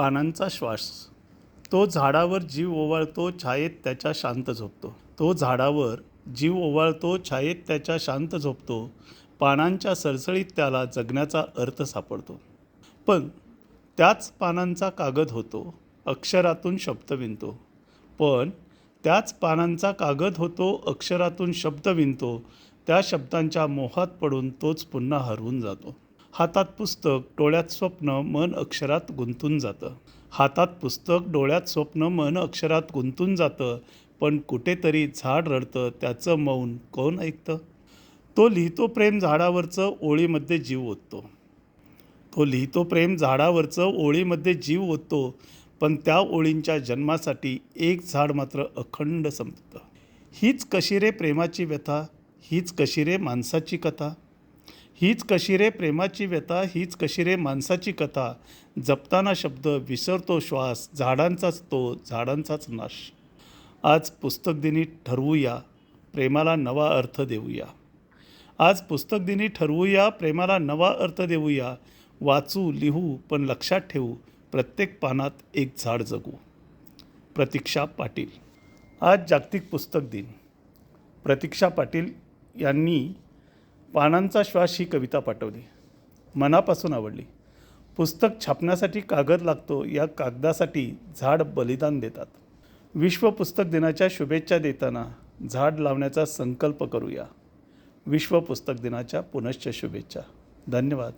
पानांचा श्वास. तो झाडावर जीव ओवाळतो, छायेत त्याच्या शांत झोपतो. तो झाडावर जीव ओवाळतो, छायेत त्याच्या शांत झोपतो. पानांच्या सळसळीत त्याला जगण्याचा अर्थ सापडतो. पण त्याच पानांचा कागद होतो, अक्षरातून शब्द विणतो. पण त्याच पानांचा कागद होतो, अक्षरातून शब्द विणतो. त्या शब्दांच्या मोहात पडून तोच पुन्हा हरवून जातो. हातात पुस्तक, डोळ्यात स्वप्न, मन अक्षरात गुंतून जातं. हातात पुस्तक, डोळ्यात स्वप्न, मन अक्षरात गुंतून जातं. पण कुठेतरी झाड रडतं, त्याचं मौन कोण ऐकतं? तो लिहितो प्रेम झाडावरचं, ओळीमध्ये जीव ओततो. तो लिहितो प्रेम झाडावरचं, ओळीमध्ये जीव ओततो. पण त्या ओळींच्या जन्मासाठी एक झाड मात्र अखंड संपतं. हीच कशी रे प्रेमाची व्यथा, हीच कशी रे माणसाची कथा. हीच कशी रे प्रेमाची व्यथा, हीच कशी रे माणसाची कथा. जपताना शब्द, विसरतो श्वास, झाडांचाच तो, झाडांचाच नाश. आज पुस्तक दिनी ठरवूया, प्रेमाला नवा अर्थ देऊया. आज पुस्तक दिनी ठरवूया, प्रेमाला नवा अर्थ देऊया. वाचू, लिहू, पण लक्षात ठेवू, प्रत्येक पानात एक झाड जगू. प्रतीक्षा पाटील. आज जागतिक पुस्तक दिन. प्रतीक्षा पाटील यांनी पानांचा श्वास ही कविता पाठवली. मनापासून आवडली. पुस्तक छापण्यासाठी कागद लागतो, या कागदासाठी झाड बलिदान देतात. विश्व पुस्तक दिनाच्या शुभेच्छा देताना झाड लावण्याचा संकल्प करूया. विश्व पुस्तक दिनाच्या पुनश्च शुभेच्छा. धन्यवाद.